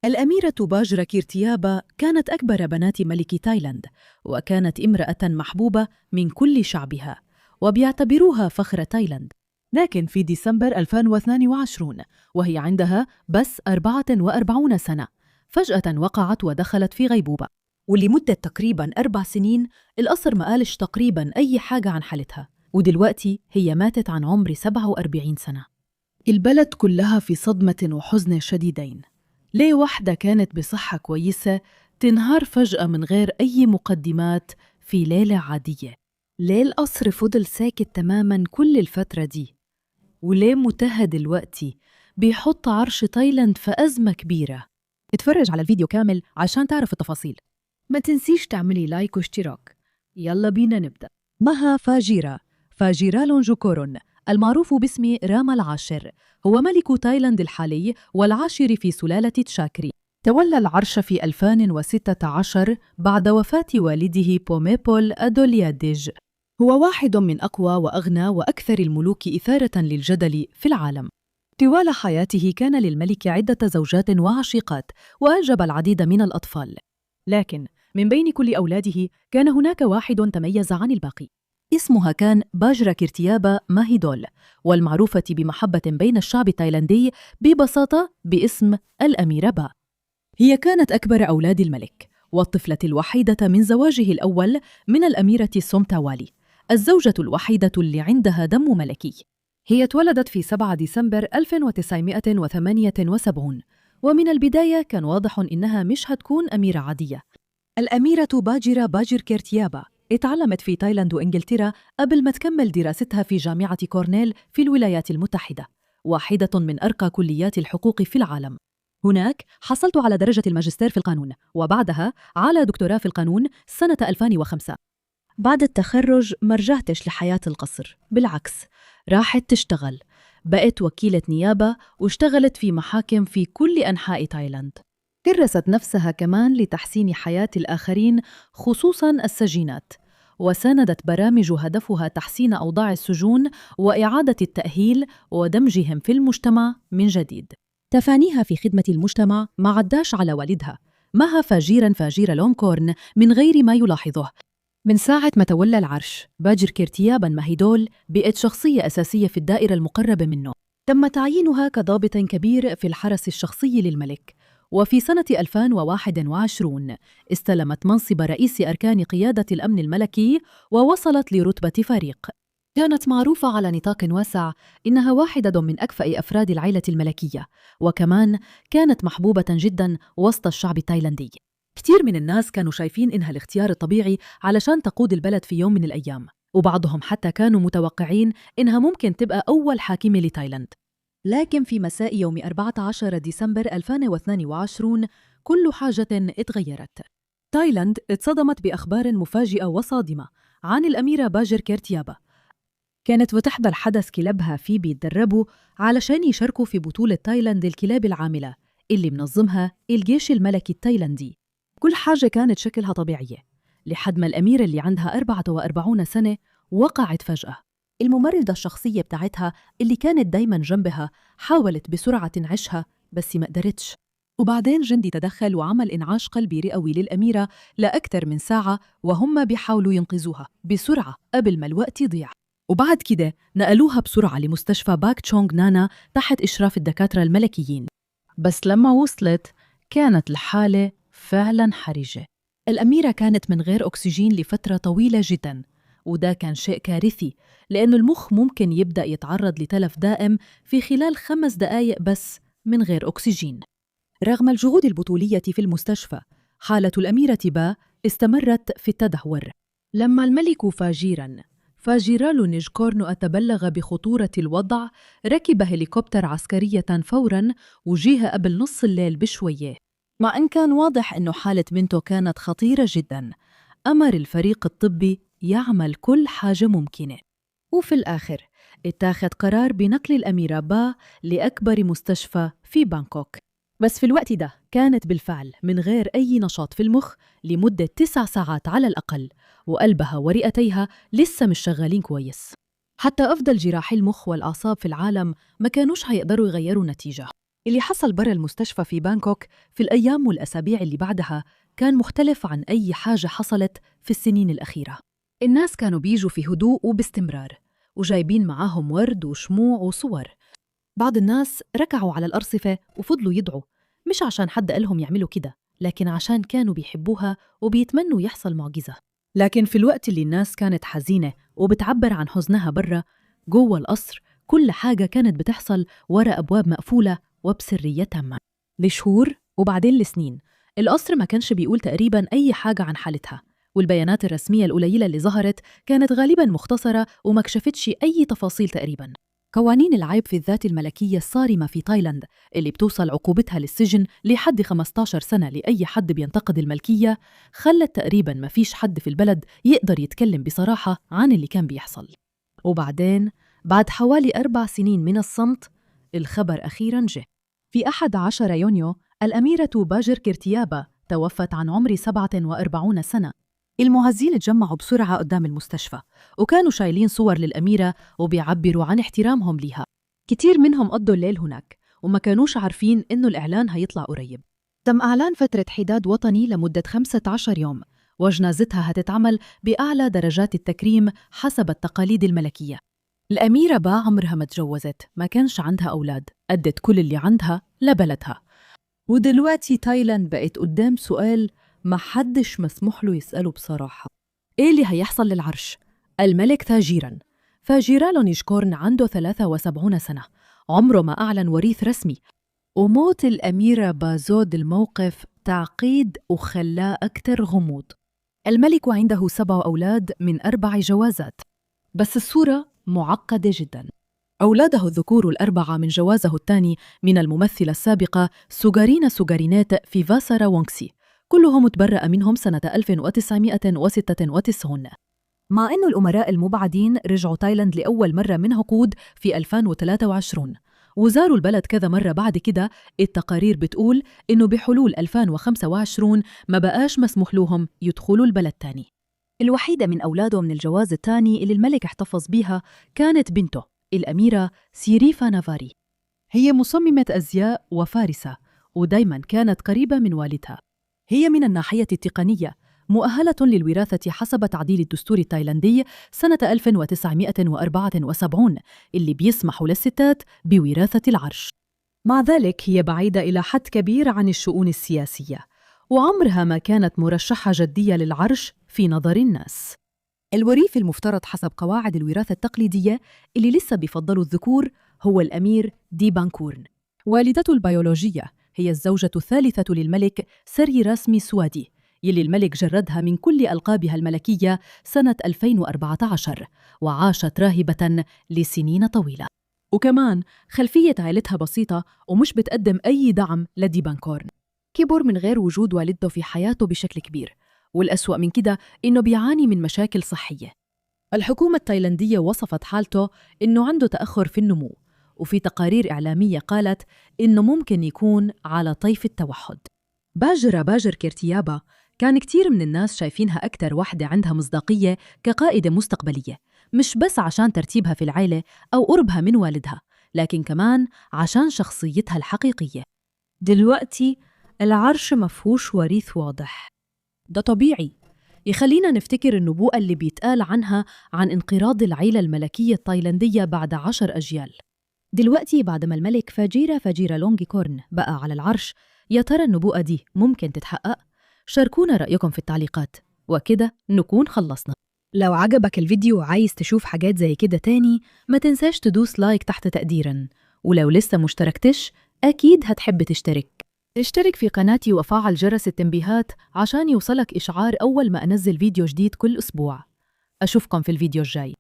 الأميرة باجرة كيرتيابا كانت أكبر بنات ملك تايلاند، وكانت امرأة محبوبة من كل شعبها، وبيعتبروها فخر تايلاند. لكن في ديسمبر 2022 وهي عندها بس 44 سنة، فجأة وقعت ودخلت في غيبوبة، ولمدة تقريباً 4 سنين القصر ما قالش تقريباً أي حاجة عن حالتها، ودلوقتي هي ماتت عن عمر 47 سنة. البلد كلها في صدمة وحزن شديدين. ليه واحدة كانت بصحة كويسة تنهار فجأة من غير أي مقدمات في ليلة عادية؟ ليه القصر فضل ساكت تماماً كل الفترة دي؟ وليه متهد دلوقتي بيحط عرش تايلاند في أزمة كبيرة؟ اتفرج على الفيديو كامل عشان تعرف التفاصيل. ما تنسيش تعملي لايك واشتراك. يلا بينا نبدأ. مها فاجيرالونجوكورن المعروف باسم راما العاشر، هو ملك تايلاند الحالي والعاشر في سلالة تشاكري. تولى العرش في 2016 بعد وفاة والده بوميبول أدولياديج. هو واحد من أقوى وأغنى وأكثر الملوك إثارة للجدل في العالم. طوال حياته كان للملك عدة زوجات وعشيقات، وأنجب العديد من الأطفال. لكن من بين كل أولاده كان هناك واحد تميز عن الباقي. اسمها كان باجرة كيرتيابا ماهيدول، والمعروفة بمحبة بين الشعب التايلاندي ببساطة باسم الأميرة با. هي كانت أكبر أولاد الملك، والطفلة الوحيدة من زواجه الأول من الأميرة سومتاوالي، الزوجة الوحيدة اللي عندها دم ملكي. هي اتولدت في 7 ديسمبر 1978، ومن البداية كان واضح إنها مش هتكون أميرة عادية. الأميرة باجر كيرتيابا اتعلمت في تايلاند وإنجلترا قبل ما تكمل دراستها في جامعة كورنيل في الولايات المتحدة، واحدة من أرقى كليات الحقوق في العالم. هناك حصلت على درجة الماجستير في القانون، وبعدها على دكتوراه في القانون سنة 2005. بعد التخرج ما رجعتش لحياة القصر، بالعكس راحت تشتغل، بقت وكيلة نيابة واشتغلت في محاكم في كل أنحاء تايلاند. كرست نفسها كمان لتحسين حياة الآخرين، خصوصاً السجينات، وساندت برامج هدفها تحسين أوضاع السجون وإعادة التأهيل ودمجهم في المجتمع من جديد. تفانيها في خدمة المجتمع ما عداش على والدها مها فاجيرالونكورن من غير ما يلاحظه. من ساعة ما تولى العرش باجر كيرتيابا ماهيدول بقت شخصية أساسية في الدائرة المقربة منه. تم تعيينها كضابط كبير في الحرس الشخصي للملك، وفي سنة 2021 استلمت منصب رئيس أركان قيادة الأمن الملكي ووصلت لرتبة فريق. كانت معروفة على نطاق واسع إنها واحدة من أكفأ أفراد العائلة الملكية، وكمان كانت محبوبة جداً وسط الشعب التايلاندي. كتير من الناس كانوا شايفين إنها الاختيار الطبيعي علشان تقود البلد في يوم من الأيام، وبعضهم حتى كانوا متوقعين إنها ممكن تبقى أول حاكمة لتايلاند. لكن في مساء يوم 14 ديسمبر 2022 كل حاجة اتغيرت. تايلاند اتصدمت بأخبار مفاجئة وصادمة عن الأميرة باجر كيرتيابا. كانت بتحضر حدث كلابها فيه بيتدربوا علشان يشاركوا في بطولة تايلاند الكلاب العاملة اللي منظمها الجيش الملكي التايلاندي. كل حاجة كانت شكلها طبيعية لحد ما الأميرة اللي عندها 44 سنة وقعت فجأة. الممرضة الشخصية بتاعتها اللي كانت دايماً جنبها حاولت بسرعة تنعشها، بس ما قدرتش. وبعدين جندي تدخل وعمل إنعاش قلبي رئوي للأميرة لأكثر من ساعة، وهم بيحاولوا ينقذوها بسرعة قبل ما الوقت يضيع. وبعد كده نقلوها بسرعة لمستشفى باك تشونغ نانا تحت إشراف الدكاترة الملكيين. بس لما وصلت كانت الحالة فعلاً حرجة. الأميرة كانت من غير أكسجين لفترة طويلة جداً، وده كان شيء كارثي لأن المخ ممكن يبدأ يتعرض لتلف دائم في خلال 5 دقايق بس من غير أكسجين. رغم الجهود البطولية في المستشفى، حالة الأميرة با استمرت في التدهور. لما الملك فاجيرالونجكورن أتبلغ بخطورة الوضع، ركب هليكوبتر عسكرية فوراً وجيه قبل نص الليل بشوية. مع أن كان واضح أنه حالة بنته كانت خطيرة جداً، أمر الفريق الطبي يعمل كل حاجة ممكنة، وفي الآخر اتاخد قرار بنقل الأميرة با لأكبر مستشفى في بانكوك. بس في الوقت ده كانت بالفعل من غير أي نشاط في المخ لمدة 9 ساعات على الأقل، وقلبها ورئتيها لسه مش شغالين كويس. حتى أفضل جراحي المخ والأعصاب في العالم ما كانوش هيقدروا يغيروا نتيجة. اللي حصل برا المستشفى في بانكوك في الأيام والأسابيع اللي بعدها كان مختلف عن أي حاجة حصلت في السنين الأخيرة. الناس كانوا بيجوا في هدوء وباستمرار وجايبين معاهم ورد وشموع وصور. بعض الناس ركعوا على الأرصفة وفضلوا يدعوا، مش عشان حد قالهم يعملوا كده، لكن عشان كانوا بيحبوها وبيتمنوا يحصل معجزة. لكن في الوقت اللي الناس كانت حزينة وبتعبر عن حزنها برا، جوه القصر كل حاجة كانت بتحصل ورا أبواب مقفولة وبسرية تامة. لشهور وبعدين لسنين القصر ما كانش بيقول تقريباً أي حاجة عن حالتها، والبيانات الرسمية القليلة اللي ظهرت كانت غالباً مختصرة وما كشفتش أي تفاصيل تقريباً. قوانين العيب في الذات الملكية الصارمة في تايلاند اللي بتوصل عقوبتها للسجن لحد 15 سنة لأي حد بينتقد الملكية خلت تقريباً ما فيش حد في البلد يقدر يتكلم بصراحة عن اللي كان بيحصل. وبعدين بعد حوالي 4 سنين من الصمت الخبر أخيراً جه. في 11 يونيو الأميرة باجر كيرتيابا توفت عن عمر 47 سنة. المعزين اتجمعوا بسرعة قدام المستشفى وكانوا شايلين صور للأميرة وبيعبروا عن احترامهم ليها. كتير منهم قضوا الليل هناك وما كانوش عارفين إنه الإعلان هيطلع قريب. تم إعلان فترة حداد وطني لمدة 15 يوم، وجنازتها هتتعمل بأعلى درجات التكريم حسب التقاليد الملكية. الأميرة با عمرها ما تجوزت، ما كانش عندها أولاد، أدت كل اللي عندها لبلدها. ودلوقتي تايلاند بقت قدام سؤال ما حدش مسموح له يسأله بصراحة. إيه اللي هيحصل للعرش؟ الملك فاجيرالونيشكورن عنده 73 سنة، عمره ما أعلن وريث رسمي، وموت الأميرة بازود الموقف تعقيد وخلاه أكتر غموض. الملك عنده 7 أولاد من 4 جوازات، بس الصورة معقدة جداً. أولاده الذكور ال4 من جوازه الثاني من الممثلة السابقة سوغارينات في فاسارا وونغسي، كلهم تبرأ منهم سنة 1996، مع أن الأمراء المبعدين رجعوا تايلاند لأول مرة من عقود في 2023 وزاروا البلد كذا مرة بعد كده. التقارير بتقول إنه بحلول 2025 ما بقاش مسموح لهم يدخلوا البلد تاني. الوحيدة من أولاده من الجواز الثاني اللي الملك احتفظ بيها كانت بنته الأميرة سيريفا نافاري. هي مصممة أزياء وفارسة ودايماً كانت قريبة من والدها. هي من الناحية التقنية مؤهلة للوراثة حسب تعديل الدستور التايلاندي سنة 1974 اللي بيسمح للستات بوراثة العرش. مع ذلك هي بعيدة إلى حد كبير عن الشؤون السياسية، وعمرها ما كانت مرشحة جدية للعرش في نظر الناس. الوريث المفترض حسب قواعد الوراثة التقليدية اللي لسه بيفضلوا الذكور هو الأمير ديبانكورن. والدته البيولوجية هي الزوجة الثالثة للملك سري راسمي سوادي، يلي الملك جردها من كل ألقابها الملكية سنة 2014 وعاشت راهبة لسنين طويلة. وكمان خلفية عائلتها بسيطة ومش بتقدم أي دعم لديبانكورن. كبر من غير وجود والده في حياته بشكل كبير، والأسوأ من كده إنه بيعاني من مشاكل صحية. الحكومة التايلاندية وصفت حالته إنه عنده تأخر في النمو، وفي تقارير إعلامية قالت إنه ممكن يكون على طيف التوحد. باجر كيرتيابا كان كتير من الناس شايفينها أكتر واحدة عندها مصداقية كقائدة مستقبلية، مش بس عشان ترتيبها في العائلة أو قربها من والدها، لكن كمان عشان شخصيتها الحقيقية. دلوقتي العرش مفهوش وريث واضح، ده طبيعي يخلينا نفتكر النبوءة اللي بيتقال عنها عن انقراض العيلة الملكية التايلاندية بعد 10 أجيال. دلوقتي بعد ما الملك فاجيرالونيشكورن بقى على العرش، يا ترى النبوءة دي ممكن تتحقق؟ شاركونا رأيكم في التعليقات، وكده نكون خلصنا. لو عجبك الفيديو وعايز تشوف حاجات زي كده تاني ما تنساش تدوس لايك تحت تقديراً، ولو لسه مشتركتش أكيد هتحب تشترك. اشترك في قناتي وفعل جرس التنبيهات عشان يوصلك إشعار أول ما أنزل فيديو جديد كل أسبوع. أشوفكم في الفيديو الجاي.